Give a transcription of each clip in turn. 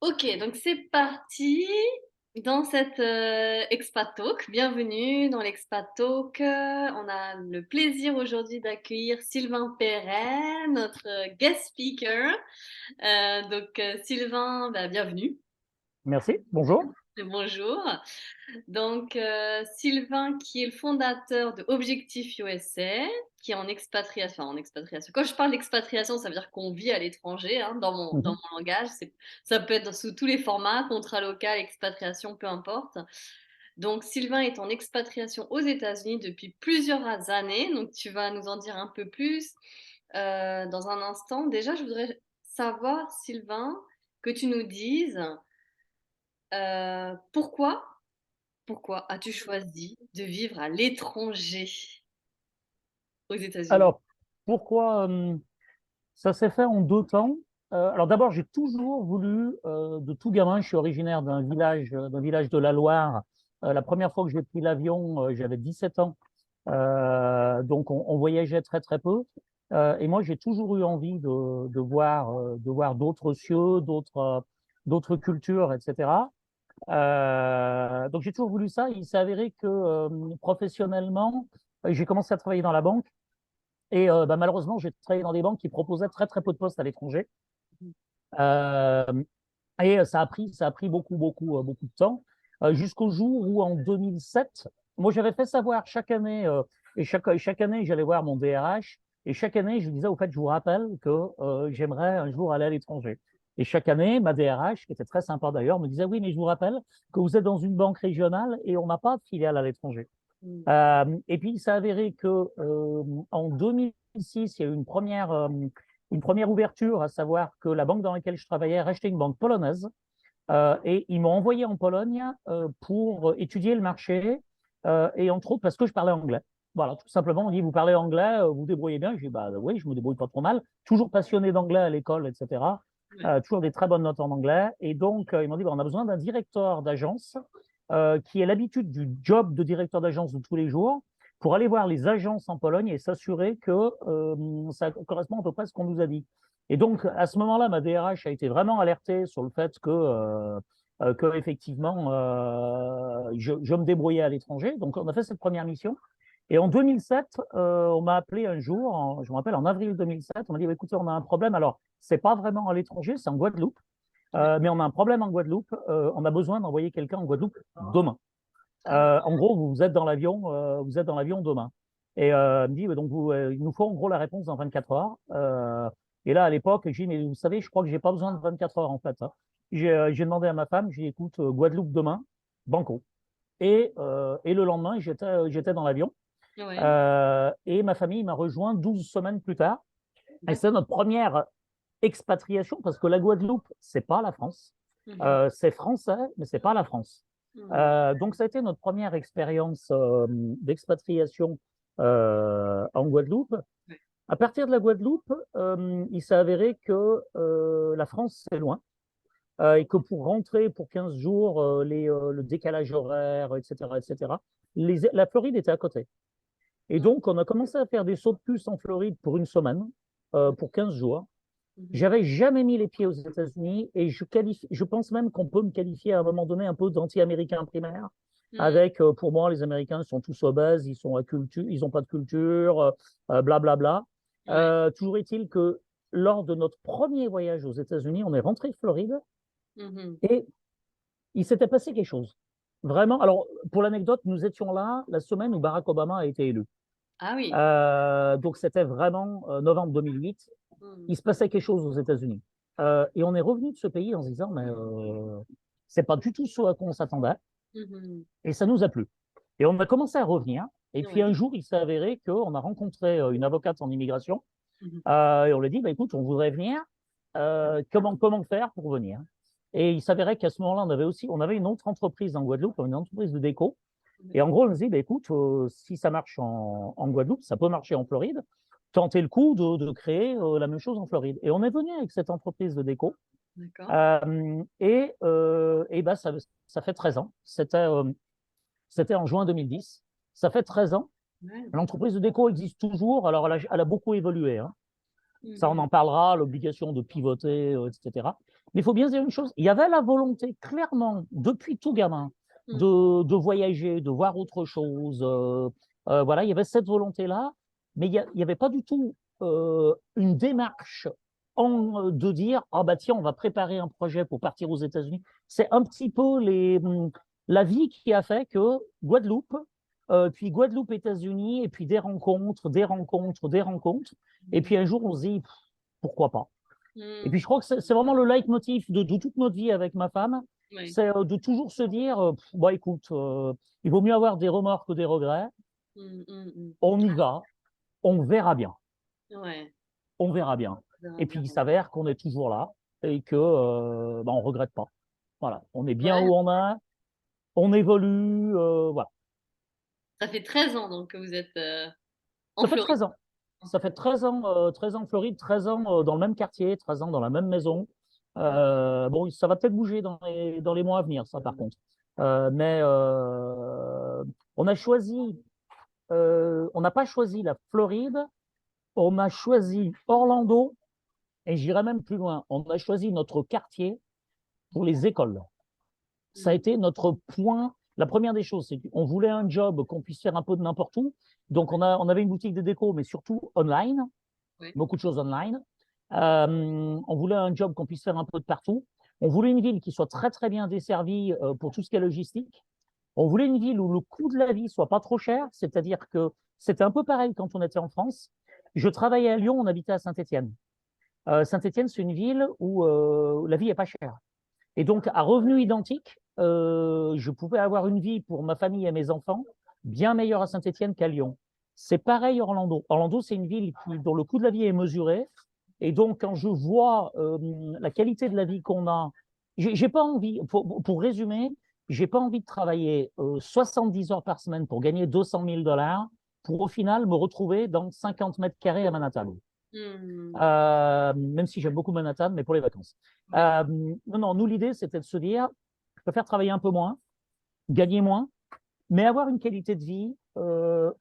Ok, donc c'est parti dans cette Expat Talk. Bienvenue dans l'Expat Talk. On a le plaisir aujourd'hui d'accueillir Sylvain Perret, notre guest speaker. Sylvain, bah, bienvenue. Merci, bonjour. Bonjour. Sylvain, qui est le fondateur de Objectif USA, qui est en expatriation. Enfin, en expatriation. Quand je parle d'expatriation, ça veut dire qu'on vit à l'étranger, hein, dans Mhm. mon langage. Ça peut être sous tous les formats, contrat local, expatriation, peu importe. Donc, Sylvain est en expatriation aux États-Unis depuis plusieurs années. Donc, tu vas nous en dire un peu plus dans un instant. Déjà, je voudrais savoir, Sylvain, que tu nous dises pourquoi as-tu choisi de vivre à l'étranger aux États-Unis? Alors, pourquoi ça s'est fait en deux temps? Alors d'abord, j'ai toujours voulu, de tout gamin, je suis originaire d'un village de la Loire. La première fois que j'ai pris l'avion, j'avais 17 ans. Donc on voyageait très très peu. Et moi, j'ai toujours eu envie de voir d'autres cieux, d'autres cultures, etc. Donc j'ai toujours voulu ça. Il s'est avéré que professionnellement, j'ai commencé à travailler dans la banque et malheureusement, j'ai travaillé dans des banques qui proposaient très très peu de postes à l'étranger. Euh, et ça a pris beaucoup de temps jusqu'au jour où en 2007, moi j'avais fait savoir chaque année chaque année j'allais voir mon DRH et chaque année je lui disais au fait je vous rappelle que j'aimerais un jour aller à l'étranger. Et chaque année, ma DRH, qui était très sympa d'ailleurs, me disait oui, mais je vous rappelle que vous êtes dans une banque régionale et on n'a pas de filiale à l'étranger. Mm. Et puis, il s'est avéré que en 2006, il y a eu une première ouverture, à savoir que la banque dans laquelle je travaillais rachetait une banque polonaise. Et ils m'ont envoyé en Pologne pour étudier le marché et entre autres parce que je parlais anglais. Voilà, tout simplement, on dit, vous parlez anglais, vous débrouillez bien. Je dis, bah oui, je me débrouille pas trop mal. Toujours passionné d'anglais à l'école, etc. Ouais. Toujours des très bonnes notes en anglais. Et donc, ils m'ont dit, bah, on a besoin d'un directeur d'agence qui ait l'habitude du job de directeur d'agence de tous les jours pour aller voir les agences en Pologne et s'assurer que ça correspond à peu près à ce qu'on nous a dit. Et donc, à ce moment-là, ma DRH a été vraiment alertée sur le fait que effectivement, je me débrouillais à l'étranger. Donc, on a fait cette première mission. Et en 2007, on m'a appelé un jour, je me rappelle, en avril 2007, on m'a dit, bah, écoutez, on a un problème. Alors, c'est pas vraiment à l'étranger, c'est en Guadeloupe. Mais on a un problème en Guadeloupe. On a besoin d'envoyer quelqu'un en Guadeloupe demain. Ah, En gros, vous êtes dans l'avion demain. Et il me dit, donc il nous faut en gros la réponse dans 24 heures. Et là, à l'époque, j'ai dit, mais vous savez, je crois que j'ai pas besoin de 24 heures en fait, hein. J'ai demandé à ma femme, j'ai dit, écoute, Guadeloupe demain, banco. Et le lendemain, j'étais dans l'avion. ouais. Et ma famille m'a rejoint 12 semaines plus tard. Et c'est notre première expatriation parce que la Guadeloupe, c'est pas la France. Mhm. C'est français, mais c'est pas la France. Mhm. Donc, ça a été notre première expérience d'expatriation en Guadeloupe. Ouais. À partir de la Guadeloupe, il s'est avéré que la France, c'est loin. Et que pour rentrer pour 15 jours, le décalage horaire, etc., la Floride était à côté. Et Mhm. donc, on a commencé à faire des sauts de puce en Floride pour une semaine, pour 15 jours. Mhm. J'avais jamais mis les pieds aux États-Unis et je pense même qu'on peut me qualifier à un moment donné un peu d'anti-américain primaire. Mhm. Avec, pour moi, les Américains sont tous obèses, ils sont à culture, ils n'ont pas de culture, blablabla. Ouais. Toujours est-il que lors de notre premier voyage aux États-Unis, on est rentré de Floride Mhm. et il s'était passé quelque chose. Vraiment. Alors, pour l'anecdote, nous étions là la semaine où Barack Obama a été élu. Ah oui. Donc, c'était vraiment novembre 2008. Mhm. Il se passait quelque chose aux États-Unis. Et on est revenu de ce pays en se disant, mais c'est pas du tout ce à quoi on s'attendait. Mhm. Et ça nous a plu. Et on a commencé à revenir. Et puis un Ouais. jour, il s'est avéré qu'on a rencontré une avocate en immigration. Mhm. Et on lui a dit, bah, écoute, on voudrait venir. Comment faire pour venir? Et il s'avérait qu'à ce moment-là, on avait une autre entreprise en Guadeloupe, une entreprise de déco. Et en D'accord. gros, on nous dit, bah, écoute, si ça marche en Guadeloupe, ça peut marcher en Floride. Tenter le coup de créer la même chose en Floride. Et on est venu avec cette entreprise de déco. D'accord. Et bah, ça fait 13 ans. C'était en juin 2010. Ça fait 13 ans. Ouais. L'entreprise de déco existe toujours. Alors, elle a beaucoup évolué, hein. Ça, on Mmh. en parlera, l'obligation de pivoter, etc. Mais il faut bien se dire une chose, il y avait la volonté, clairement, depuis tout gamin, Mmh. de voyager, de voir autre chose. Voilà, il y avait cette volonté-là, mais il n'y avait pas du tout une démarche de dire, ah bah tiens, on va préparer un projet pour partir aux États-Unis. C'est un petit peu la vie qui a fait que Guadeloupe, puis Guadeloupe, États-Unis, et puis des rencontres, des rencontres, des rencontres. Et Mmh. puis un jour, on se dit, pourquoi pas? Et Mmh. puis je crois que c'est vraiment le leitmotiv de toute notre vie avec ma femme, Oui. c'est de toujours se dire, bah, écoute, il vaut mieux avoir des remords que des regrets, Mmh, mmh, mmh. on y va, on verra bien, Ouais, on verra bien. on verra Et puis bien, il ouais. s'avère qu'on est toujours là et que bah, on regrette pas. Voilà, on est bien Ouais, où on est, on évolue, voilà. ça fait 13 ans donc que vous êtes, en Ça fait Floride? 13 ans. Ça fait 13 ans en Floride, 13 ans dans le même quartier, 13 ans dans la même maison. Bon, ça va peut-être bouger dans les mois à venir, ça par contre. Mais on a choisi, on n'a pas choisi la Floride, on a choisi Orlando, et j'irai même plus loin. On a choisi notre quartier pour les écoles. Ça a Mmh. été notre point. La première des choses, c'est qu'on voulait un job qu'on puisse faire un peu de n'importe où. Donc, on avait une boutique de déco, mais surtout online, Ouais. beaucoup de choses online. On voulait un job qu'on puisse faire un peu de partout. On voulait une ville qui soit très, très bien desservie pour tout ce qui est logistique. On voulait une ville où le coût de la vie soit pas trop cher, c'est-à-dire que c'était un peu pareil quand on était en France. Je travaillais à Lyon, on habitait à Saint-Étienne. Saint-Étienne, c'est une ville où la vie est pas chère. Et donc, à revenu identique, je pouvais avoir une vie pour ma famille et mes enfants bien meilleure à Saint-Étienne qu'à Lyon. C'est pareil Orlando. Orlando, c'est une ville dont le coût de la vie est mesuré. Et donc, quand je vois la qualité de la vie qu'on a, j'ai pas envie, pour résumer, j'ai pas envie de travailler 70 heures par semaine pour gagner 200 000 dollars pour au final me retrouver dans 50 mètres carrés à Manhattan. Mmh. Même si j'aime beaucoup Manhattan, mais pour les vacances. Oui. Non, non, nous, l'idée, c'était de se dire, je préfère travailler un peu moins, gagner moins, mais avoir une qualité de vie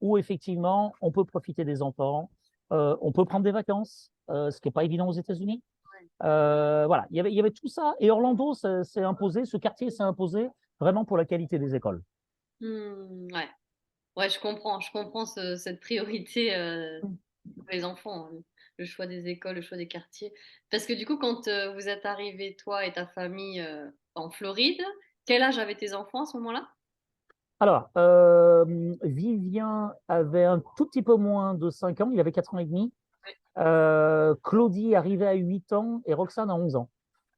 où effectivement, on peut profiter des enfants, on peut prendre des vacances, ce qui n'est pas évident aux États-Unis. Voilà, il y avait tout ça. Et Orlando s'est imposé, ce quartier s'est imposé vraiment pour la qualité des écoles. Mmh, ouais. Ouais, je comprends cette priorité, pour les enfants, hein, le choix des écoles, le choix des quartiers. Parce que du coup, quand, vous êtes arrivés, toi et ta famille, en Floride, quel âge avaient tes enfants à ce moment-là? Alors, Vivien avait un tout petit peu moins de 5 ans, il avait 4 ans et demi. Oui. Claudie arrivait à 8 ans et Roxane à 11 ans.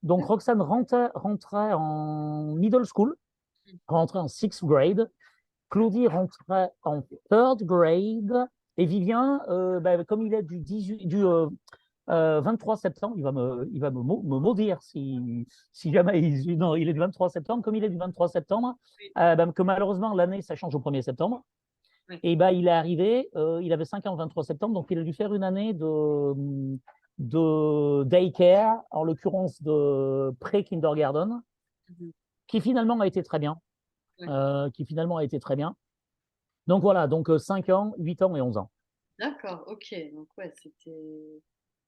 Donc Roxane rentrait en middle school, Mmh. rentrait en sixth grade. Claudie rentrait en third grade. Et Vivien, bah, comme il est du 18, 23 septembre, il va me maudire si jamais non, il est du 23 septembre. Comme il est du 23 septembre, Oui, bah, que malheureusement l'année ça change au 1er septembre. oui. Et bah, il est arrivé, il avait 5 ans le 23 septembre, donc il a dû faire une année de daycare, en l'occurrence de pré-kindergarten, Mmh. qui finalement a été très bien. Ouais. Qui finalement a été très bien. Donc voilà, donc 5 ans, 8 ans et 11 ans. D'accord, OK, donc ouais, c'était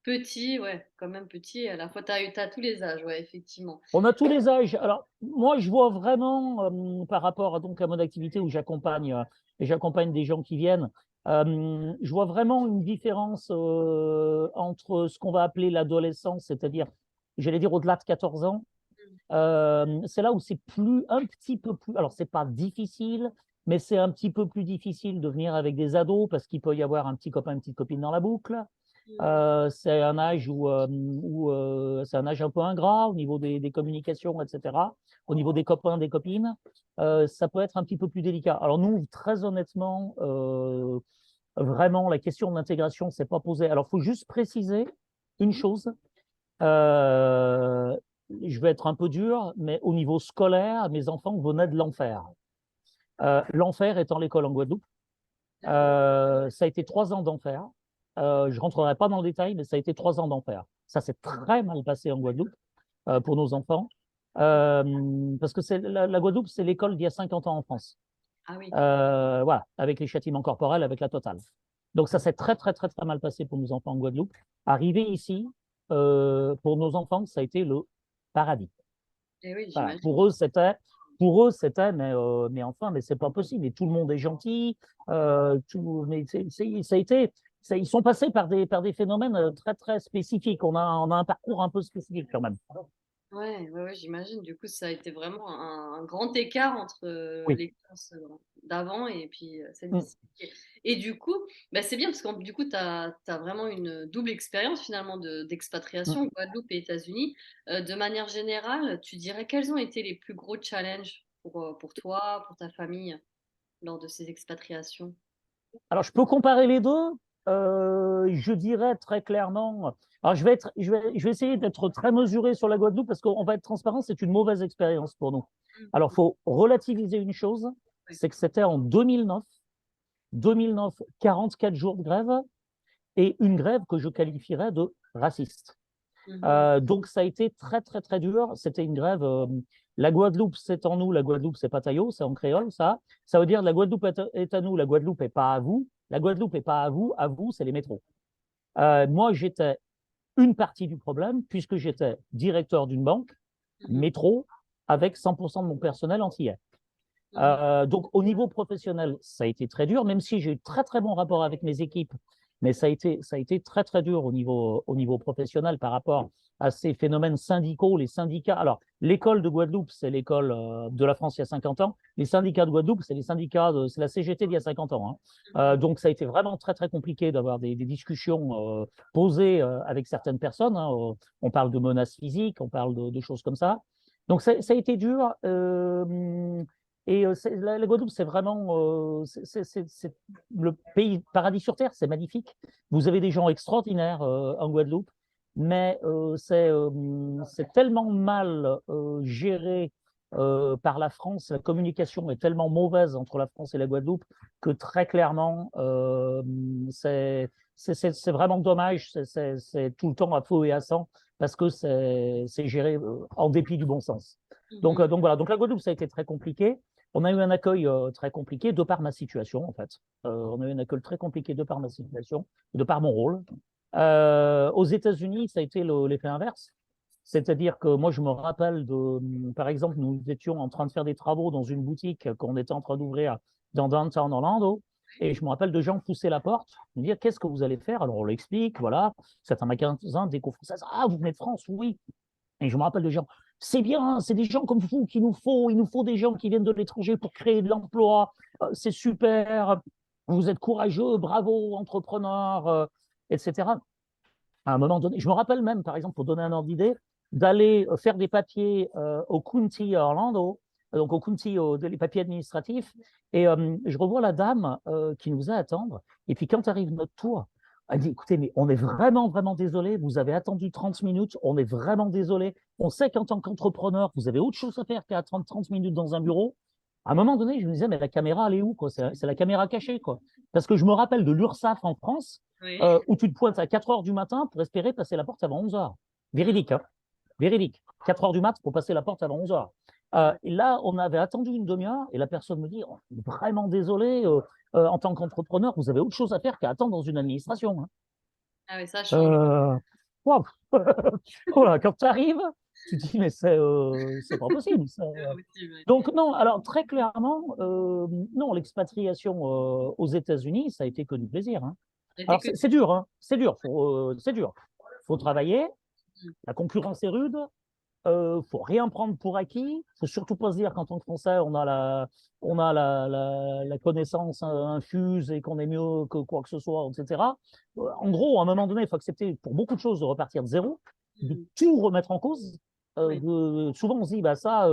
petit, ouais, quand même petit et à la fois tu as tous les âges, ouais, effectivement. On a tous les âges. Alors, moi, je vois vraiment, par rapport à mon activité où j'accompagne des gens qui viennent, je vois vraiment une différence entre ce qu'on va appeler l'adolescence, c'est-à-dire, j'allais dire au-delà de 14 ans. Mmh. C'est là où c'est un petit peu plus, alors c'est pas difficile, mais c'est un petit peu plus difficile de venir avec des ados parce qu'il peut y avoir un petit copain, une petite copine dans la boucle. Mmh. C'est un âge c'est un âge un peu ingrat au niveau des communications, etc. Au niveau des copains, des copines, ça peut être un petit peu plus délicat. Alors nous, très honnêtement, vraiment, la question de l'intégration s'est pas posée. Alors, il faut juste préciser une Mmh. chose. Euh, je vais être un peu dur, mais au niveau scolaire, mes enfants venaient de l'enfer. L'enfer étant l'école en Guadeloupe. Ça a été 3 ans d'enfer. Je ne rentrerai pas dans le détail, mais ça a été 3 ans d'enfer. Ça s'est très mal passé en Guadeloupe pour nos enfants. Parce que la Guadeloupe, c'est l'école d'il y a 50 ans en France. Ah oui. Voilà, avec les châtiments corporels, avec la totale. Donc ça s'est très, très, très, très mal passé pour nos enfants en Guadeloupe. Arriver ici, pour nos enfants, ça a été le paradis. Et oui, Voilà. j'imagine. Pour eux, c'était, mais enfin, mais c'est pas possible. Et tout le monde est gentil. Mais ça a été, ils sont passés par des phénomènes très, très spécifiques. On a un parcours un peu spécifique quand même. Ouais, ouais, ouais, j'imagine. Du coup, ça a été vraiment un grand écart entre, Oui. l'expérience, d'avant et puis, celle Mm. d'ici. Et du coup, bah, c'est bien parce que du coup, tu as vraiment une double expérience finalement Mm. d'expatriation, Guadeloupe et États-Unis. De manière générale, tu dirais quels ont été les plus gros challenges pour toi, pour ta famille, lors de ces expatriations? Alors, je peux comparer les deux. Je dirais très clairement. Alors, je vais essayer d'être très mesuré sur la Guadeloupe parce qu'on va être transparent, c'est une mauvaise expérience pour nous. Alors, il Mmh. faut relativiser une chose, Ouais. c'est que c'était en 2009. 2009, 44 jours de grève et une grève que je qualifierais de raciste. Mmh. Donc, ça a été très, très, très dur. C'était une grève. La Guadeloupe, c'est en nous. La Guadeloupe, c'est pas taillot, c'est en créole, ça. Ça veut dire la Guadeloupe est à nous, la Guadeloupe est pas à vous. La Guadeloupe est pas à vous, c'est les métros. Moi, j'étais une partie du problème puisque j'étais directeur d'une banque, Mmh. métro, avec 100% de mon personnel antillais. Mmh. Donc, au niveau professionnel, ça a été très dur, même si j'ai eu très, très bon rapport avec mes équipes. Mais ça a été très, très dur au niveau professionnel par rapport à ces phénomènes syndicaux. Les syndicats, alors, l'école de Guadeloupe, c'est l'école de la France il y a 50 ans. Les syndicats de Guadeloupe, c'est les syndicats c'est la CGT d'il y a 50 ans. Hein. Mmh. Donc, ça a été vraiment très, très compliqué d'avoir des discussions posées avec certaines personnes. Hein. On parle de menaces physiques, on parle de choses comme ça. Donc, ça a été dur. Et la Guadeloupe, c'est vraiment c'est le pays paradis sur terre, c'est magnifique. Vous avez des gens extraordinaires en Guadeloupe, mais c'est tellement mal géré par la France, la communication est tellement mauvaise entre la France et la Guadeloupe que très clairement, c'est vraiment dommage. C'est tout le temps à feu et à sang parce que c'est géré en dépit du bon sens. Mmh. Donc voilà, donc la Guadeloupe, ça a été très compliqué. On a eu un accueil très compliqué de par ma situation, en fait. On a eu un accueil très compliqué de par ma situation, de par mon rôle. Aux États-Unis, ça a été l'effet inverse. C'est-à-dire que moi, je me rappelle par exemple, nous étions en train de faire des travaux dans une boutique qu'on était en train d'ouvrir dans Downtown Orlando. Et je me rappelle de gens pousser la porte, me dire qu'est-ce que vous allez faire? Alors on l'explique, voilà, c'est un magasin d'éco-française. Ah, vous venez de France? Oui. Et je me rappelle de gens, c'est bien, c'est des gens comme vous qu'il nous faut, il nous faut des gens qui viennent de l'étranger pour créer de l'emploi, c'est super, vous êtes courageux, bravo, entrepreneurs, etc. À un moment donné, je me rappelle même, par exemple, pour donner un ordre d'idée, d'aller faire des papiers au County à Orlando, donc au County, les papiers administratifs, et je revois la dame qui nous a à attendre, et puis quand arrive notre tour, elle dit, écoutez, mais on est vraiment, vraiment désolé, vous avez attendu 30 minutes, on est vraiment désolé, on sait qu'en tant qu'entrepreneur, vous avez autre chose à faire qu'à attendre 30 minutes dans un bureau. À un moment donné, je me disais, mais la caméra, elle est où, quoi? C'est la caméra cachée, quoi. Parce que je me rappelle de l'URSSAF en France, Oui. où tu te pointes à 4 heures du matin pour espérer passer la porte avant 11 heures. Véridique, hein, véridique. 4 heures du mat pour passer la porte avant 11 heures. Ouais. Et là, on avait attendu une demi-heure et la personne me dit, oh, vraiment désolé, en tant qu'entrepreneur, vous avez autre chose à faire qu'à attendre dans une administration. Hein. Ah oui, ça change. Euh, wow. Voilà, quand tu arrives, tu te dis, mais c'est pas possible. Aussi, ouais. Donc non, alors très clairement, non, l'expatriation aux États-Unis, ça a été que du plaisir. Hein. J'étais Alors que c'est dur, hein, c'est dur, c'est dur. Faut travailler, mmh. la concurrence est rude, faut rien prendre pour acquis. Faut surtout pas se dire qu'en tant que Français, on a la connaissance infuse et qu'on est mieux que quoi que ce soit, etc. En gros, à un moment donné, il faut accepter pour beaucoup de choses de repartir de zéro, de Mmh. tout remettre en cause. Oui. Souvent, on se dit, bah ça,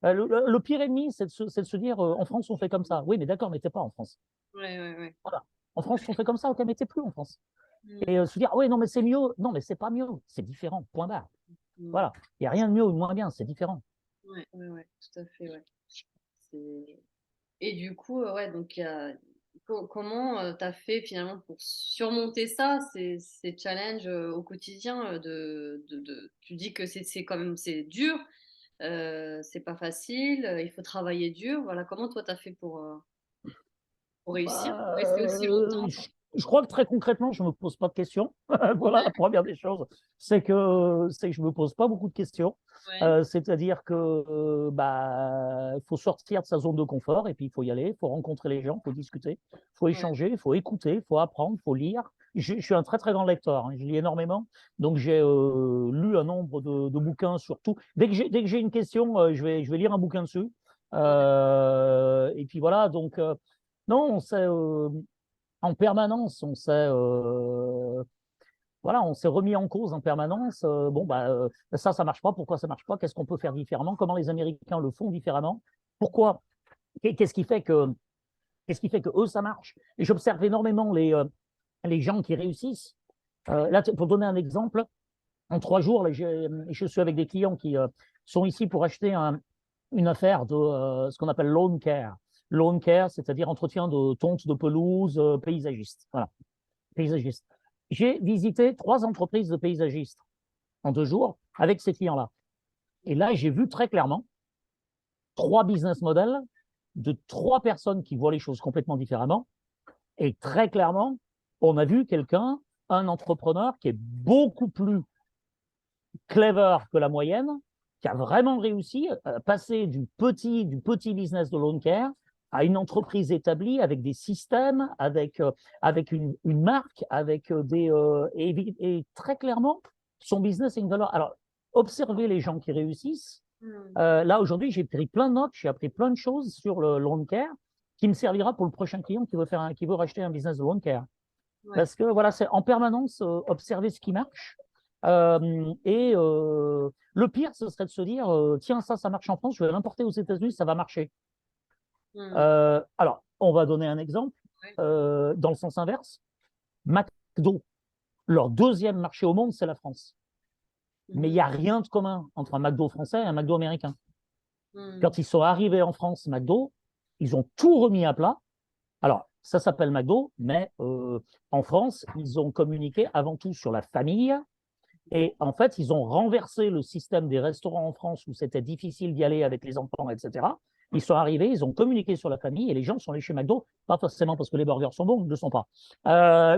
le pire ennemi, c'est de se dire, en France, on fait comme ça. Oui, mais d'accord, mais t'es pas en France. Ouais, ouais, ouais. Voilà. En France, on fait comme ça, ok, mais t'es plus en France. Mmh. Et se dire, ah oui, non, mais c'est mieux. Non, mais c'est pas mieux, c'est différent, point barre. Mmh. Voilà. Il n'y a rien de mieux ou de moins bien, c'est différent. Ouais, ouais, ouais, tout à fait, ouais. C'est et du coup, ouais, donc il y a comment, tu as fait finalement pour surmonter ça, ces challenges, au quotidien, tu dis que c'est quand même c'est dur, c'est pas facile, il faut travailler dur. Voilà, comment toi tu as fait pour réussir? Pour Bah, rester aussi longtemps? Je crois que très concrètement, je ne me pose pas de questions. Voilà, la première des choses, c'est que je ne me pose pas beaucoup de questions. Ouais, C'est-à-dire que bah, il faut sortir de sa zone de confort et puis il faut y aller, il faut rencontrer les gens, il faut discuter, il faut ouais, échanger, il faut écouter, il faut apprendre, il faut lire. Je suis un très très grand lecteur, hein, je lis énormément, donc j'ai lu un nombre de bouquins sur tout. Dès que j'ai une question, je vais lire un bouquin dessus. ouais. Et puis voilà, donc non, c'est en permanence, voilà, on s'est remis en cause en permanence. Bon, bah, ça marche pas. Pourquoi ça marche pas? Qu'est-ce qu'on peut faire différemment? Comment les Américains le font différemment? Pourquoi? Qu'est-ce qui fait que, qu'est-ce qui fait que eux, ça marche? Et j'observe énormément les gens qui réussissent. Là, pour donner un exemple, en 3 jours, là, je suis avec des clients qui sont ici pour acheter une affaire de ce qu'on appelle lawn care. Lawn care, c'est-à-dire entretien de tonte, de pelouse, paysagiste. Voilà, paysagiste. J'ai visité 3 entreprises de paysagistes en 2 jours avec ces clients-là. Et là, j'ai vu très clairement 3 business models de 3 personnes qui voient les choses complètement différemment. Et très clairement, on a vu quelqu'un, un entrepreneur qui est beaucoup plus clever que la moyenne, qui a vraiment réussi à passer du petit business de lawn care à une entreprise établie avec des systèmes, avec une marque, avec et très clairement, son business est une valeur. Alors, observez les gens qui réussissent. Hmm. Là, aujourd'hui, j'ai pris plein de notes, j'ai appris plein de choses sur le lawn care qui me servira pour le prochain client qui veut racheter un business de lawn care. Ouais. Parce que voilà, c'est en permanence observer ce qui marche. Et le pire, ce serait de se dire, tiens, ça marche en France, je vais l'importer aux États-Unis, ça va marcher. Hmm. Alors, on va donner un exemple Ouais. dans le sens inverse. McDo, leur deuxième marché au monde, c'est la France. Mais il Mhm. n'y a rien de commun entre un McDo français et un McDo américain. Hmm. Quand ils sont arrivés en France, McDo, ils ont tout remis à plat. Alors, ça s'appelle McDo, mais en France, ils ont communiqué avant tout sur la famille. Et en fait, ils ont renversé le système des restaurants en France où c'était difficile d'y aller avec les enfants, etc. Ils sont arrivés, ils ont communiqué sur la famille et les gens sont allés chez McDo, pas forcément parce que les burgers sont bons, ils ne le sont pas,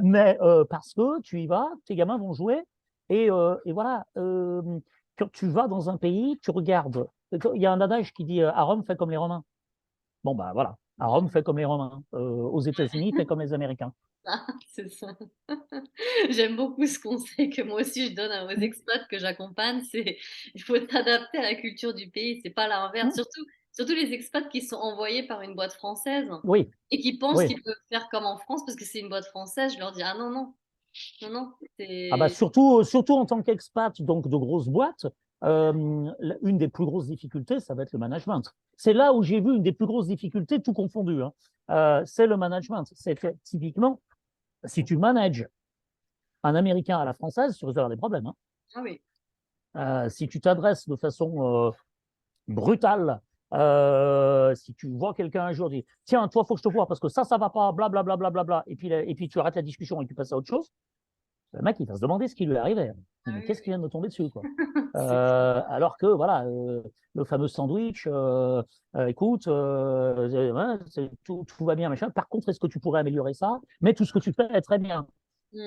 mais parce que tu y vas, tes gamins vont jouer et voilà. Quand tu vas dans un pays, tu regardes. Il y a un adage qui dit à Rome, fais comme les Romains. Bon, ben voilà. À Rome, fais comme les Romains. Aux États-Unis, fais comme les Américains. Ah, c'est ça. J'aime beaucoup ce conseil que moi aussi je donne à aux expats que j'accompagne, c'est il faut s'adapter à la culture du pays, c'est pas l'inverse. Surtout les expats qui sont envoyés par une boîte française Oui, et qui pensent oui. qu'ils peuvent faire comme en France parce que c'est une boîte française. Je leur dis: «Ah non, non, non, non, Ah bah c'est» surtout en tant qu'expat, donc de grosses boîtes, une des plus grosses difficultés, ça va être le management. C'est là où j'ai vu une des plus grosses difficultés, tout confondu, hein. C'est le management. C'est que, typiquement, si tu manages un Américain à la française, tu risques d'avoir des problèmes, hein. ah oui. Si tu t'adresses de façon brutale, si tu vois quelqu'un un jour, dis tiens, toi, faut que je te vois parce que ça va pas, blablabla, bla, bla, bla, bla, et puis tu arrêtes la discussion et tu passes à autre chose. Le mec, il va se demander ce qui lui est arrivé. Ah Mais oui, qu'est-ce qui vient de me tomber dessus, quoi? c'est clair. Alors que, voilà, le fameux sandwich, écoute, tout va bien, machin. Par contre, est-ce que tu pourrais améliorer ça? Mais tout ce que tu fais est très bien. Mmh.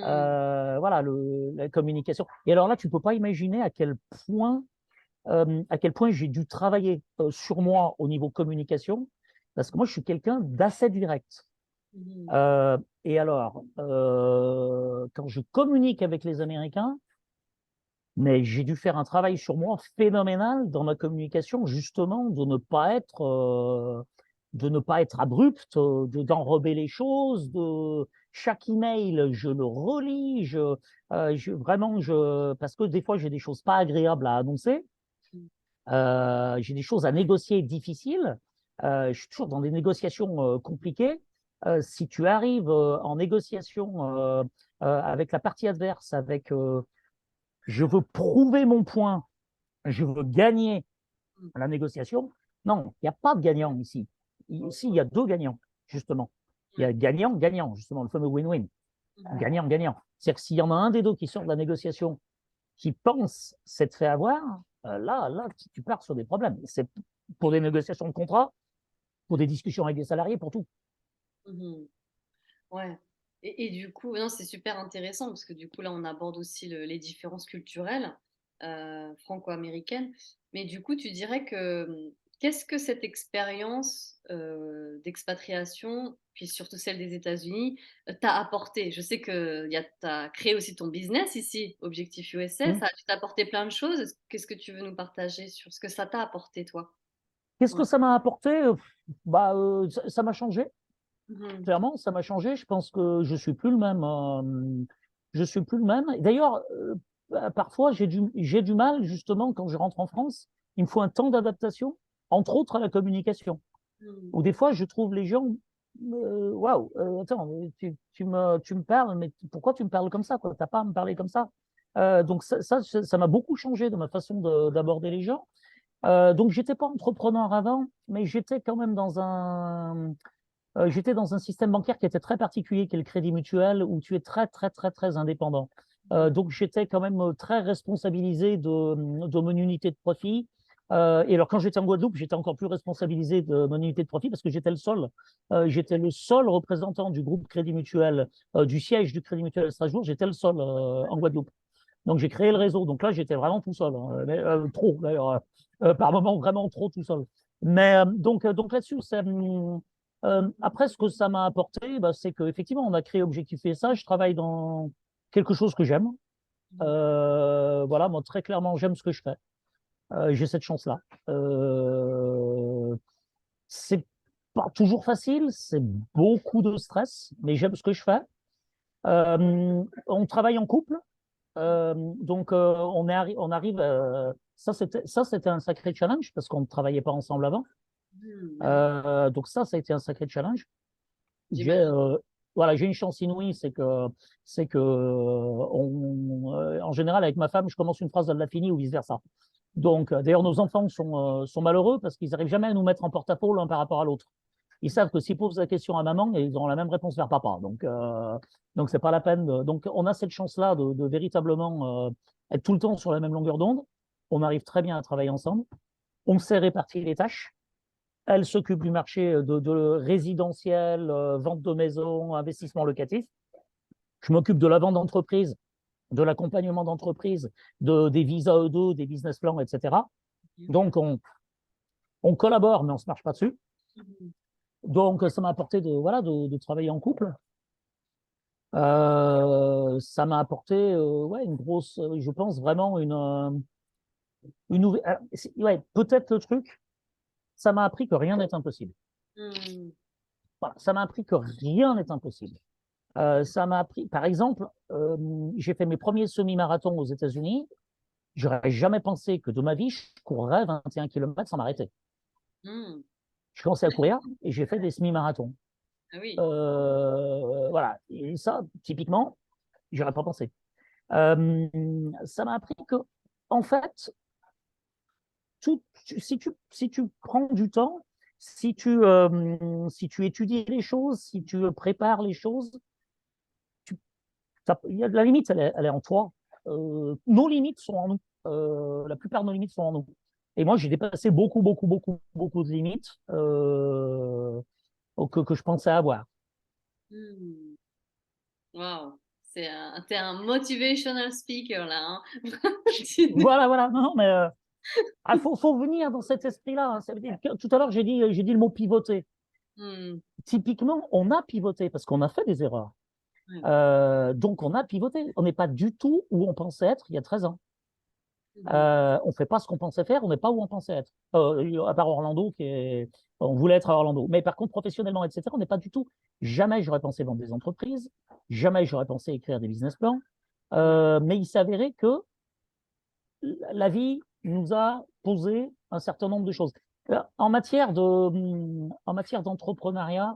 Voilà, la communication. Et alors là, tu ne peux pas imaginer à quel point j'ai dû travailler sur moi au niveau communication, parce que moi, je suis quelqu'un d'assez direct. Mmh. Et alors, quand je communique avec les Américains, mais j'ai dû faire un travail sur moi phénoménal dans ma communication, justement, de ne pas être abrupt, d'enrober les choses, chaque email, je le relis, vraiment, parce que des fois, j'ai des choses pas agréables à annoncer, Mmh. j'ai des choses à négocier difficiles, je suis toujours dans des négociations compliquées. Si tu arrives en négociation avec la partie adverse, avec je veux prouver mon point, je veux gagner Mmh. la négociation. Non, il n'y a pas de gagnant ici. Ici, il y a 2 gagnants, justement. Il y a Ouais. gagnant-gagnant, justement, le fameux win-win. Mmh. Gagnant-gagnant. C'est-à-dire que s'il y en a un des deux qui sort de la négociation, qui pense s'être fait avoir, là, tu pars sur des problèmes. C'est pour des négociations de contrat, pour des discussions avec des salariés, pour tout. Mmh. Ouais. Et du coup, non, c'est super intéressant parce que du coup, là, on aborde aussi les différences culturelles franco-américaines. Mais du coup, tu dirais que qu'est-ce que cette expérience d'expatriation, puis surtout celle des États-Unis, t'a apporté? Je sais que tu as créé aussi ton business ici, Objectif USA. Hmm. Ça a dû t'apporter plein de choses. Qu'est-ce que tu veux nous partager sur ce que ça t'a apporté, toi? Qu'est-ce Ouais. que ça m'a apporté? Bah, ça m'a changé. Mhm. Clairement, ça m'a changé. Je pense que je suis plus le même. Je suis plus le même. Et d'ailleurs, parfois, j'ai du mal, justement, quand je rentre en France. Il me faut un temps d'adaptation, entre autres à la communication. Mhm. Ou des fois, je trouve les gens, waouh, attends, tu me parles, mais pourquoi tu me parles comme ça, quoi? T'as pas à me parler comme ça. Donc ça m'a beaucoup changé de ma façon d'aborder les gens. Donc j'étais pas entrepreneur avant, mais j'étais dans un système bancaire qui était très particulier, qui est le Crédit Mutuel, où tu es très, très, très, très indépendant. Donc, j'étais quand même très responsabilisé de mon unité de profit. Et alors, quand j'étais en Guadeloupe, j'étais encore plus responsabilisé de mon unité de profit parce que j'étais le seul représentant du groupe Crédit Mutuel, du siège du Crédit Mutuel à Strasbourg. J'étais le seul en Guadeloupe. Donc, j'ai créé le réseau. Donc là, j'étais vraiment tout seul, hein, mais, trop d'ailleurs, par moments vraiment trop tout seul. Mais donc là-dessus, après, ce que ça m'a apporté, bah, c'est qu'effectivement, on a créé Objectif PSA. Je travaille dans quelque chose que j'aime. Voilà, moi, très clairement, j'aime ce que je fais. J'ai cette chance-là. C'est pas toujours facile, c'est beaucoup de stress, mais j'aime ce que je fais. On travaille en couple. Donc, on arrive. Ça, c'était un sacré challenge parce qu'on ne travaillait pas ensemble avant. Mhm. Ah oui, Donc ça a été un sacré challenge. J'ai j'imagine. voilà, j'ai une chance inouïe, c'est que en général avec ma femme, je commence une phrase, elle la finit ou vice versa. Donc d'ailleurs nos enfants sont malheureux parce qu'ils n'arrivent jamais à nous mettre en porte-à-faux l'un par rapport à l'autre. Ils savent que s'ils posent la question à maman, ils auront la même réponse vers papa. Donc c'est pas la peine. Donc on a cette chance-là de véritablement être tout le temps sur la même longueur d'onde. On arrive très bien à travailler ensemble. On s'est réparti les tâches. Elle s'occupe du marché de résidentiel, vente de maisons, investissement locatif. Je m'occupe de la vente d'entreprise, de l'accompagnement d'entreprise, des visas E2, des business plans, etc. Donc, on collabore, mais on ne se marche pas dessus. Mhm. Donc, ça m'a apporté voilà, de travailler en couple. Ça m'a apporté ouais, une grosse, je pense vraiment une nouvelle. Ouais, peut-être le truc, ça m'a appris que rien n'est impossible. Mhm. Voilà, ça m'a appris que rien n'est impossible. Ça m'a appris, par exemple, j'ai fait mes premiers semi-marathons aux États-Unis. J'aurais jamais pensé que de ma vie, je courrais 21 km sans m'arrêter. Mhm. Je commençais à courir et j'ai fait des semi-marathons. Ah oui. Voilà. Et ça, typiquement, j'aurais pas pensé. Euh, Ça m'a appris que, en fait, si tu prends du temps, si tu étudies les choses, si tu prépares les choses, la limite, elle est en toi. Nos limites sont en nous. La plupart de nos limites sont en nous. Et moi, j'ai dépassé beaucoup, beaucoup, beaucoup, beaucoup de limites que je pensais avoir. Hmm. Waouh. T'es un motivational speaker là, hein. Voilà, voilà. Non, mais faut venir dans cet esprit-là, hein. Ça veut dire tout à l'heure, j'ai dit le mot pivoter. Hmm. Typiquement, on a pivoté parce qu'on a fait des erreurs. Ouais. Donc, on a pivoté. On n'est pas du tout où on pensait être il y a 13 ans. Mhm. On fait pas ce qu'on pensait faire, on n'est pas où on pensait être. À part Orlando, on voulait être à Orlando. Mais par contre, professionnellement, etc., on n'est pas du tout. Jamais j'aurais pensé vendre des entreprises, jamais j'aurais pensé écrire des business plans. Ouais. Mais il s'avérait que la vie nous a posé un certain nombre de choses. En matière d'entrepreneuriat,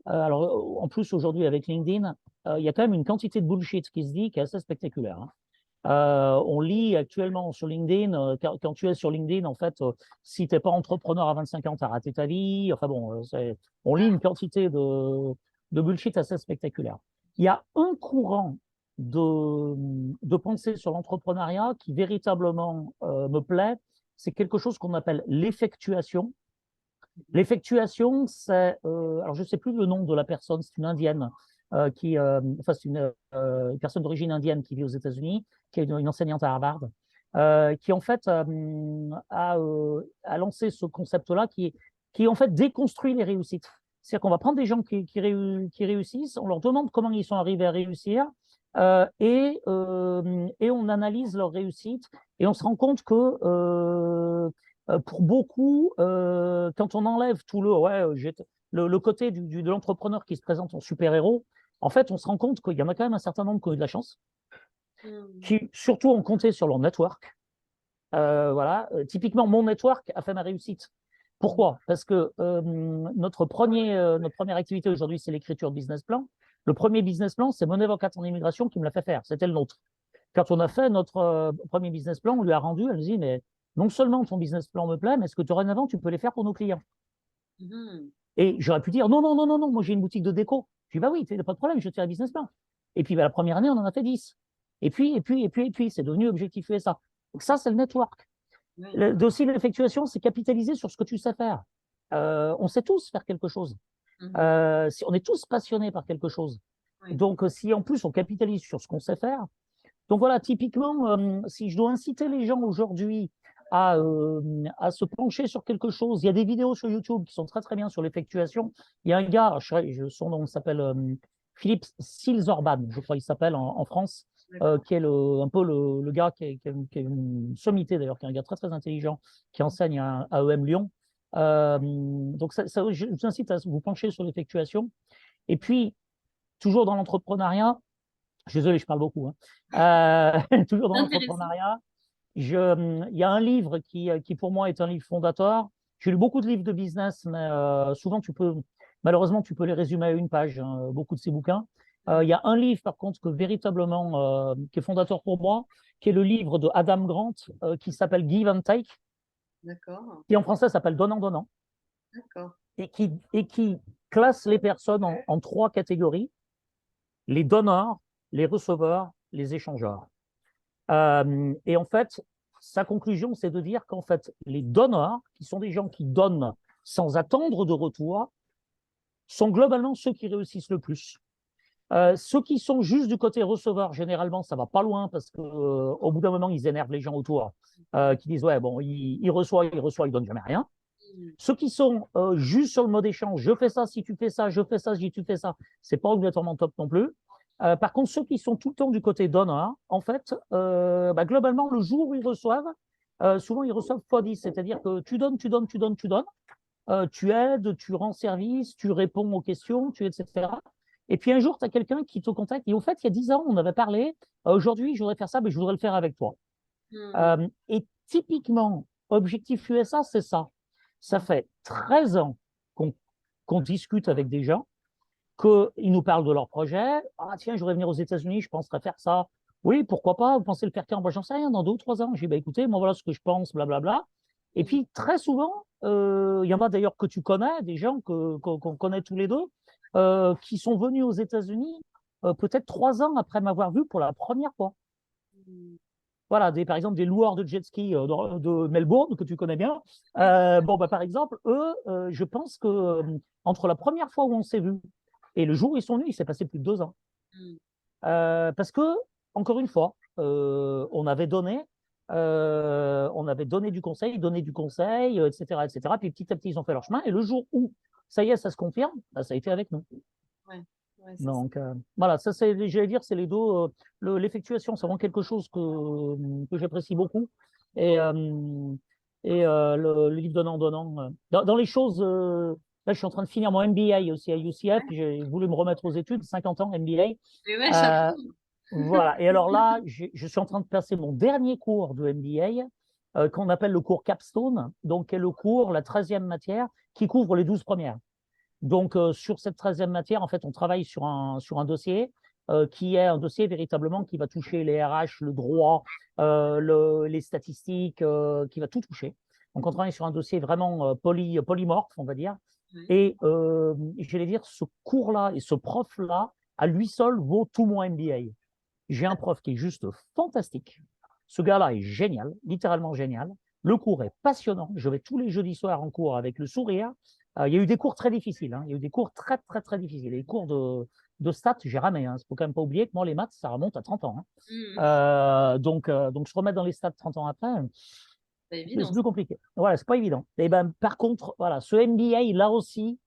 alors en plus aujourd'hui avec LinkedIn, il y a quand même une quantité de bullshit qui se dit qui est assez spectaculaire, hein. On lit actuellement sur LinkedIn, quand tu es sur LinkedIn, en fait, si tu n'es pas entrepreneur à 25 ans, tu as raté ta vie. Enfin bon, on lit une quantité de bullshit assez spectaculaire. Il y a un courant de pensée sur l'entrepreneuriat qui véritablement me plaît. C'est quelque chose qu'on appelle l'effectuation. L'effectuation, alors je ne sais plus le nom de la personne, c'est une indienne. enfin, c'est une personne d'origine indienne qui vit aux États-Unis, qui est une enseignante à Harvard, qui en fait a lancé ce concept-là qui en fait déconstruit les réussites. C'est-à-dire qu'on va prendre des gens qui réussissent, on leur demande comment ils sont arrivés à réussir, et on analyse leur réussite et on se rend compte que pour beaucoup, quand on enlève tout le côté de l'entrepreneur qui se présente en super-héros, en fait, on se rend compte qu'il y en a quand même un certain nombre qui ont eu de la chance, qui surtout ont compté sur leur network. Voilà. Typiquement, mon network a fait ma réussite. Pourquoi? Parce que notre première activité aujourd'hui, c'est l'écriture de business plan. Le premier business plan, c'est mon avocate en immigration qui me l'a fait faire. C'était le nôtre. Quand on a fait notre premier business plan, on lui a rendu, elle nous dit, mais non seulement ton business plan me plaît, mais est-ce que dorénavant, tu peux les faire pour nos clients? Et j'aurais pu dire, non, non, non, non, non, moi j'ai une boutique de déco. Je dis, bah oui, pas de problème, je te fais un business plan. Et puis, bah, la première année, on en a fait 10. Et puis, c'est devenu Objectif USA. Donc ça, c'est le network. Le dossier d'effectuation, c'est capitaliser sur ce que tu sais faire. On sait tous faire quelque chose. On est tous passionnés par quelque chose. Donc, si en plus on capitalise sur ce qu'on sait faire, donc voilà, typiquement, si je dois inciter les gens aujourd'hui à se pencher sur quelque chose, il y a des vidéos sur YouTube qui sont très très bien sur l'effectuation. Il y a un gars, son nom s'appelle Philippe Silzorban, je crois qu'il s'appelle en France, qui est un peu le gars qui est une sommité d'ailleurs, qui est un gars très très intelligent, qui enseigne à EM Lyon. Donc je vous incite à vous pencher sur l'effectuation. Et puis, toujours dans l'entrepreneuriat, je suis désolé, je parle beaucoup, hein. Toujours dans l'entrepreneuriat, il y a un livre qui pour moi est un livre fondateur. J'ai lu beaucoup de livres de business, mais souvent malheureusement tu peux les résumer à une page, hein, beaucoup de ces bouquins. Il y a un livre par contre que véritablement qui est fondateur pour moi, qui est le livre de Adam Grant, qui s'appelle Give and Take, qui en français s'appelle Donnant Donnant, et qui classe les personnes en trois catégories: les donneurs, les receveurs, les échangeurs. Et en fait, sa conclusion, c'est de dire qu'en fait, les donneurs, qui sont des gens qui donnent sans attendre de retour, sont globalement ceux qui réussissent le plus. Ceux qui sont juste du côté receveur, généralement, ça va pas loin parce qu'au bout d'un moment, ils énervent les gens autour, qui disent ouais, bon, il reçoit, il donne jamais rien. Ceux qui sont juste sur le mode échange, je fais ça si tu fais ça, je fais ça si tu fais ça, c'est pas obligatoirement top non plus. Par contre, ceux qui sont tout le temps du côté donneur, en fait, globalement, le jour où ils reçoivent, souvent ils reçoivent x10, c'est-à-dire que tu donnes, tu donnes, tu donnes, tu donnes, tu aides, tu rends service, tu réponds aux questions, etc. Et puis un jour, tu as quelqu'un qui te contacte, et au fait, il y a 10 ans, on avait parlé, aujourd'hui, je voudrais faire ça, mais je voudrais le faire avec toi. Et typiquement, Objectif USA, c'est ça. Ça fait 13 ans qu'on discute avec des gens, qu'ils nous parlent de leur projet. Ah, tiens, je voudrais venir aux États-Unis, je penserais faire ça. Oui, pourquoi pas? Vous pensez le faire quand? Moi, j'en sais rien, dans 2 ou 3 ans. J'ai dit, écoutez, moi, voilà ce que je pense, blablabla. Et puis, très souvent, il y en a d'ailleurs que tu connais, des gens qu'on connaît tous les deux, qui sont venus aux États-Unis peut-être 3 ans après m'avoir vu pour la première fois. Voilà, par exemple, des loueurs de jet ski de Melbourne, que tu connais bien. Par exemple, eux, je pense que entre la première fois où on s'est vu et le jour où ils sont venus, il s'est passé plus de 2 ans. Parce que, encore une fois, on avait donné du conseil, etc., etc. Puis petit à petit, ils ont fait leur chemin. Et le jour où, ça y est, ça se confirme, ça a été avec nous. Donc, voilà, ça, j'allais dire, c'est les deux. L'effectuation, c'est vraiment quelque chose que j'apprécie beaucoup. Et le livre donnant. Dans les choses, là, je suis en train de finir mon MBA aussi à UCF. J'ai voulu me remettre aux études, 50 ans MBA. Voilà. Et alors là, je suis en train de passer mon dernier cours de MBA, qu'on appelle le cours Capstone, donc qui est le cours, la 13e matière, qui couvre les 12 premières. Donc, sur cette 13e matière, en fait, on travaille sur un dossier qui est un dossier véritablement qui va toucher les RH, le droit, les statistiques, qui va tout toucher. Donc, on travaille sur un dossier vraiment polymorphe, on va dire. Et j'allais dire, ce cours-là et ce prof-là, à lui seul, vaut tout mon MBA. J'ai un prof qui est juste fantastique. Ce gars-là est génial, littéralement génial. Le cours est passionnant. Je vais tous les jeudis soirs en cours avec le sourire. Il y a eu des cours très difficiles. Il y a eu des cours très, très, très difficiles. Les cours de stats, j'ai ramé. Il faut quand même pas oublier que moi, les maths, ça remonte à 30 ans. Mmh. Donc, se remettre dans les stats 30 ans après, C'est c'est évident plus ça. compliqué. Voilà, c'est pas évident. Et ben, par contre, voilà, ce MBA, là aussi,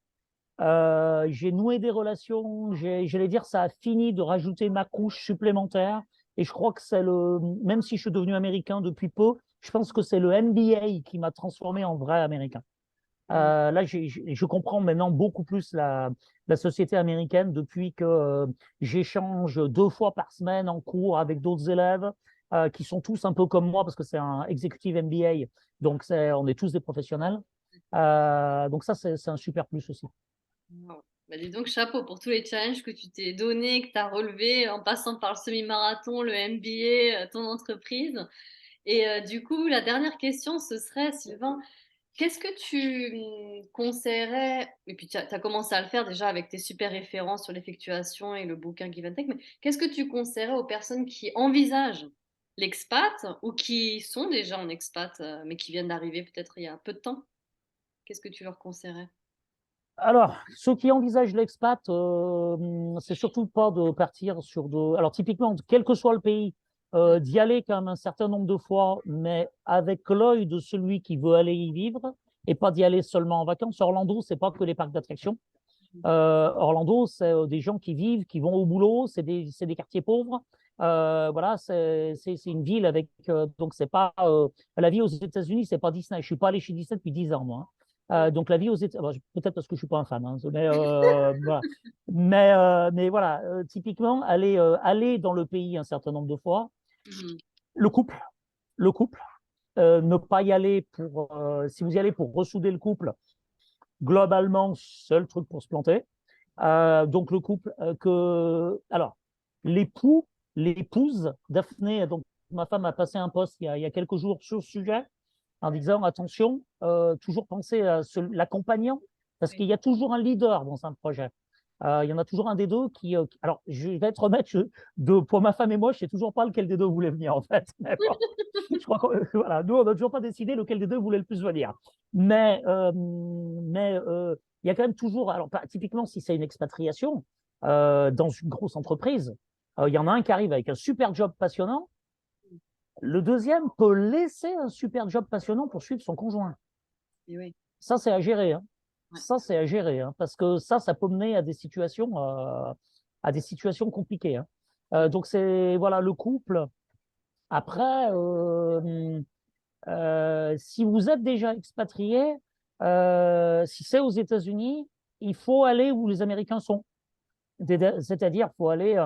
j'ai noué des relations. J'allais dire, ça a fini de rajouter ma couche supplémentaire. Et je crois que c'est même si je suis devenu américain depuis peu, je pense que c'est le MBA qui m'a transformé en vrai américain. Mmh. Là, je comprends maintenant beaucoup plus la société américaine depuis que j'échange 2 fois par semaine en cours avec d'autres élèves qui sont tous un peu comme moi parce que c'est un executive MBA, donc on est tous des professionnels. Donc ça, c'est un super plus aussi. Waouh. Bah, dis donc chapeau pour tous les challenges que tu t'es donnés, que tu as relevés en passant par le semi-marathon, le MBA, ton entreprise. Et du coup, la dernière question, ce serait, Sylvain, qu'est-ce que tu conseillerais, et puis tu as commencé à le faire déjà avec tes super références sur l'effectuation et le bouquin Give and Take, mais qu'est-ce que tu conseillerais aux personnes qui envisagent l'expat ou qui sont déjà en expat, mais qui viennent d'arriver peut-être il y a peu de temps? Qu'est-ce que tu leur conseillerais? Alors, ceux qui envisagent l'expat, c'est surtout pas de partir sur de. Alors, typiquement, quel que soit le pays, Mmh. d'y aller quand même un certain nombre de fois, mais avec l'œil de celui qui veut aller y vivre, et pas d'y aller seulement en vacances. Orlando, c'est pas que les parcs d'attractions. Orlando, c'est des gens qui vivent, qui vont au boulot, c'est des quartiers pauvres. Voilà, c'est une ville avec. Donc, c'est pas. La vie aux États-Unis, c'est pas Disney. Je suis pas allé chez Disney depuis 10 ans, moi. Donc, la vie aux États-Unis, peut-être parce que je suis pas un fan, hein, mais voilà. Mais voilà, typiquement, aller dans le pays un certain nombre de fois. Mmh. Le couple, le couple. Ne pas y aller pour. Si vous y allez pour ressouder le couple, globalement, seul truc pour se planter. Donc le couple alors l'épouse Daphné, donc ma femme a passé un post il y a quelques jours sur ce sujet en disant attention, toujours penser à l'accompagnant parce Oui. qu'il y a toujours un leader dans un projet. Il y en a toujours un des deux alors je vais être honnête, pour ma femme et moi, je sais toujours pas lequel des deux voulait venir en fait. Mais bon, je crois que voilà, nous on n'a toujours pas décidé lequel des deux voulait le plus venir. Mais il y a quand même toujours, alors typiquement si c'est une expatriation dans une grosse entreprise, il y en a un qui arrive avec un super job passionnant, le deuxième peut laisser un super job passionnant pour suivre son conjoint. Et oui, Ça, c'est à gérer. Hein. ouais. Ça, c'est à gérer. Hein, parce que ça peut mener à des situations compliquées. Hein. Mmh. Donc, c'est voilà, le couple. Après, si vous êtes déjà expatrié, si c'est aux États-Unis, il faut aller où les Américains sont. C'est-à-dire, il faut aller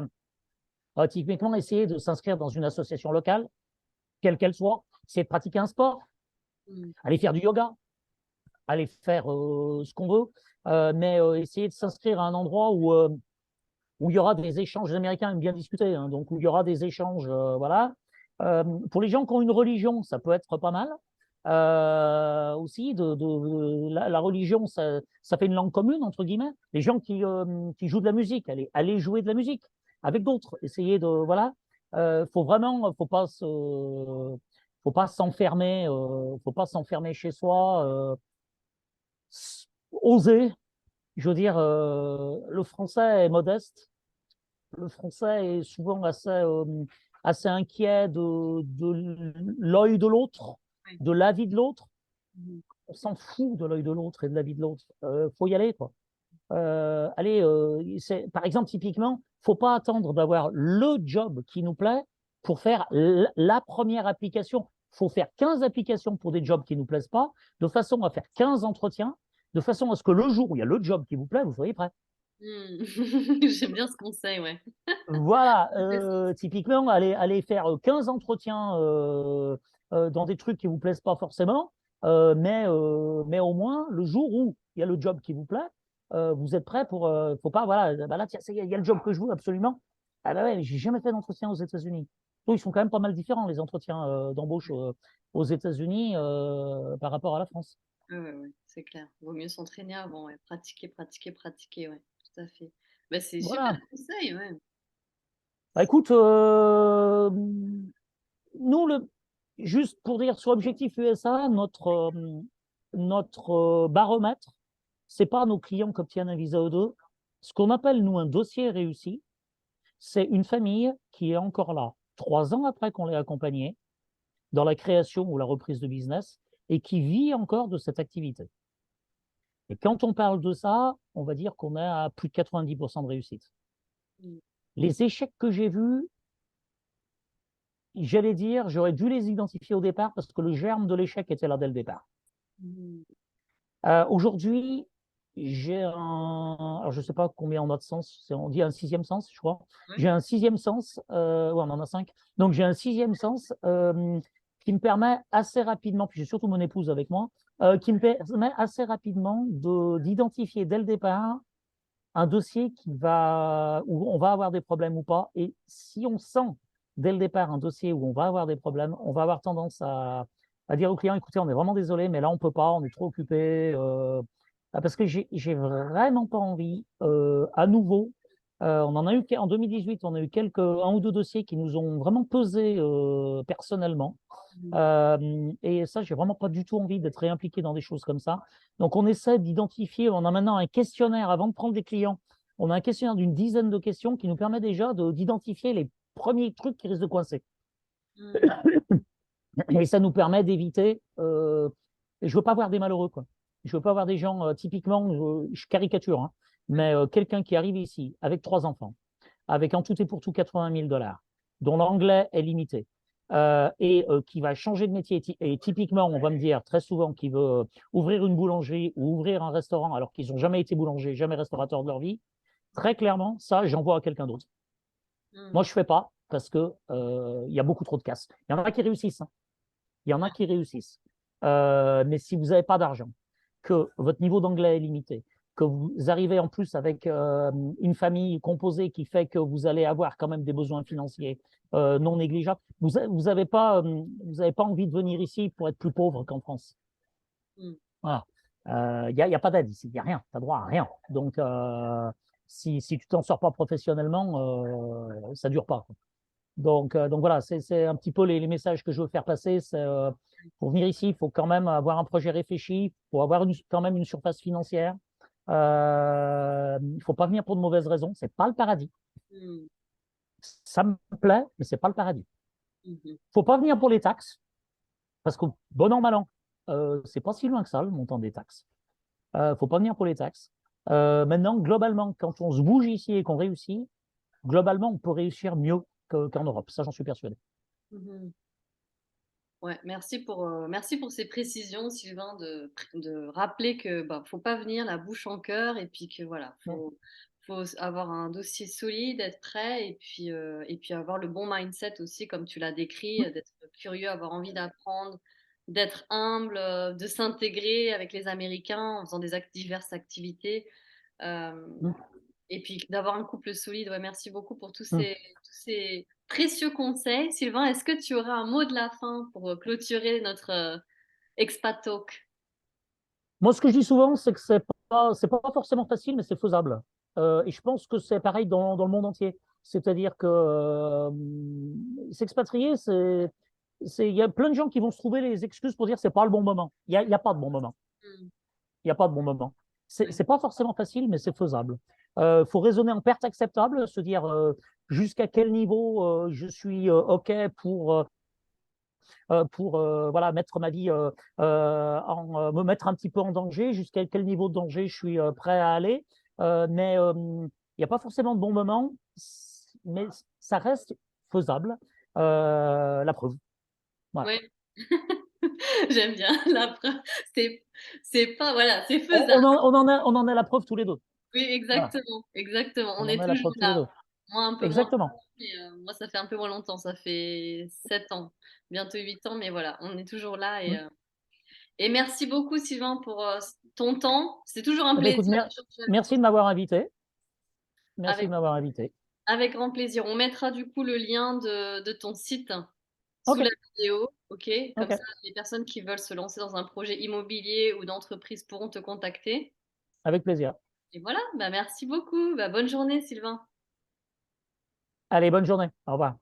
typiquement essayer de s'inscrire dans une association locale, quelle qu'elle soit, essayer de pratiquer un sport, Mmh. aller faire du yoga, aller faire ce qu'on veut, mais essayer de s'inscrire à un endroit où il y aura des échanges. Les Américains aiment bien discuter, hein, donc où il y aura des échanges, voilà. Pour les gens qui ont une religion, ça peut être pas mal. Aussi, la religion, ça fait une langue commune, entre guillemets. Les gens qui jouent de la musique, allez jouer de la musique avec d'autres. Essayer de, voilà. Faut vraiment, faut pas s'enfermer chez soi. Oser, je veux dire, le français est modeste. Le français est souvent assez inquiet de l'œil de l'autre, Ouais. de l'avis de l'autre. Mmh. On s'en fout de l'œil de l'autre et de l'avis de l'autre. Faut y aller, quoi. Allez, par exemple, typiquement, faut pas attendre d'avoir le job qui nous plaît pour faire la première application. Faut faire 15 applications pour des jobs qui nous plaisent pas, de façon à faire 15 entretiens, de façon à ce que le jour où il y a le job qui vous plaît, vous soyez prêt. Mmh. J'aime bien ce conseil, ouais. Voilà, Intéressant. typiquement, allez faire 15 entretiens dans des trucs qui vous plaisent pas forcément, mais au moins, le jour où il y a le job qui vous plaît, vous êtes prêt pour. Faut pas, voilà, bah là, tiens, il y a le job que je veux absolument. Ah bah ouais, j'ai jamais fait d'entretien aux États-Unis. Ils sont quand même pas mal différents, les entretiens d'embauche aux États-Unis par rapport à la France. Ouais, ouais, ouais, c'est clair. Vaut mieux s'entraîner avant, ouais. Pratiquer, pratiquer, pratiquer, ouais, tout à fait. Bah, c'est super Voilà. conseil, ouais. Bah, écoute, nous, juste pour dire sur Objectif USA, notre baromètre, c'est pas nos clients qui obtiennent un visa E2, Ce qu'on appelle, nous, un dossier réussi, c'est une famille qui est encore là 3 ans après qu'on l'ait accompagnée dans la création ou la reprise de business et qui vit encore de cette activité. Et quand on parle de ça, on va dire qu'on est à plus de 90% de réussite. Mmh. Les échecs que j'ai vus, j'allais dire, j'aurais dû les identifier au départ parce que le germe de l'échec était là dès le départ. Mmh. Aujourd'hui, j'ai alors je ne sais pas combien on a de sens, on dit un sixième sens, je crois. Ouais. J'ai un sixième sens, ouais, on en a 5. Donc j'ai un sixième sens qui me permet assez rapidement, puis j'ai surtout mon épouse avec moi, qui me permet assez rapidement d'identifier dès le départ un dossier où on va avoir des problèmes ou pas. Et si on sent dès le départ un dossier où on va avoir des problèmes, on va avoir tendance à dire au client, écoutez, on est vraiment désolé, mais là, on ne peut pas, on est trop occupé. Parce que j'ai vraiment pas envie, à nouveau, on en a eu en 2018, on a eu un ou deux dossiers qui nous ont vraiment pesé personnellement. Mmh. Et ça, j'ai vraiment pas du tout envie d'être réimpliqué dans des choses comme ça. Donc, on essaie d'identifier. On a maintenant un questionnaire avant de prendre des clients. On a un questionnaire d'une dizaine de questions qui nous permet déjà d'identifier les premiers trucs qui risquent de coincer. Mmh. Et ça nous permet d'éviter. Je veux pas voir des malheureux, quoi. Je veux pas voir des gens, typiquement, je caricature, hein, Ouais. mais quelqu'un qui arrive ici avec 3 enfants, avec en tout et pour tout 80 000 $, dont l'anglais est limité, et qui va changer de métier. Et typiquement, on va me dire très souvent qu'il veut ouvrir une boulangerie ou ouvrir un restaurant alors qu'ils n'ont jamais été boulanger, jamais restaurateur de leur vie. Très clairement, ça, j'envoie à quelqu'un d'autre. Mmh. Moi, je ne fais pas parce que il y a beaucoup trop de casse. Il y en a qui réussissent, hein. Il y en a qui réussissent. Mais si vous n'avez pas d'argent, que votre niveau d'anglais est limité, que vous arrivez en plus avec une famille composée qui fait que vous allez avoir quand même des besoins financiers non négligeables, vous n'avez pas, envie de venir ici pour être plus pauvre qu'en France. Mmh. Voilà. Il n'y a pas d'aide ici, il n'y a rien, tu as droit à rien. Donc, si tu t'en sors pas professionnellement, ça ne dure pas. Donc voilà, c'est un petit peu les messages que je veux faire passer. Pour venir ici, il faut quand même avoir un projet réfléchi, il faut avoir quand même une surface financière. Il ne faut pas venir pour de mauvaises raisons, c'est pas le paradis. Mmh. Ça me plaît, mais c'est pas le paradis. Mmh mh. Faut pas venir pour les taxes, parce que bon an, mal an, c'est pas si loin que ça, le montant des taxes. Faut pas venir pour les taxes. Maintenant, globalement, quand on se bouge ici et qu'on réussit, globalement, on peut réussir mieux qu'en Europe. Ça, j'en suis persuadé. Mmh. Ouais, merci pour ces précisions, Sylvain, de rappeler que, bah, faut pas venir la bouche en cœur et puis que voilà, faut avoir un dossier solide, être prêt et puis avoir le bon mindset aussi comme tu l'as décrit, d'être curieux, avoir envie d'apprendre, d'être humble, de s'intégrer avec les Américains en faisant diverses activités, hem Mm. et puis d'avoir un couple solide. Ouais, merci beaucoup pour Mm. tous ces précieux conseils. Sylvain, est-ce que tu auras un mot de la fin pour, clôturer notre, expat talk? Moi, ce que je dis souvent, c'est que c'est pas forcément facile, mais c'est faisable. Et je pense que c'est pareil dans le monde entier. C'est-à-dire que s'expatrier, il y a plein de gens qui vont se trouver les excuses pour dire c'est pas le bon moment. Il y a pas de bon moment. Mmh. Il n'y a pas de bon moment. Ouais. C'est pas forcément facile, mais c'est faisable. Faut raisonner en perte acceptable, se dire jusqu'à quel niveau je suis OK pour voilà, mettre ma vie me mettre un petit peu en danger, jusqu'à quel niveau de danger je suis prêt à aller. Mais il n'y a pas forcément de bon moment, mais ça reste faisable. La preuve. Voilà. Ouais. J'aime bien la preuve. C'est c'est pas voilà, c'est faisable. On en a la preuve tous les deux. Oui, Voilà. exactement, exactement. On On en est a la toujours preuve tous les là. deux. Moi, un peu moins Exactement. longtemps, mais moi, ça fait un peu moins longtemps. Ça fait 7 ans, bientôt 8 ans, mais voilà, on est toujours là Mm. et merci beaucoup Sylvain pour, ton temps. C'est toujours un Eh ben, écoute, plaisir d'échanger avec toi. merci de m'avoir invité. Merci Avec de m'avoir invité. avec grand plaisir. On mettra du coup le lien de ton site sous OK, la vidéo, OK? Comme OK, ça, les personnes qui veulent se lancer dans un projet immobilier ou d'entreprise pourront te contacter avec plaisir. et voilà, bah, merci beaucoup. Bah, bonne journée Sylvain. Allez, bonne journée. Au revoir.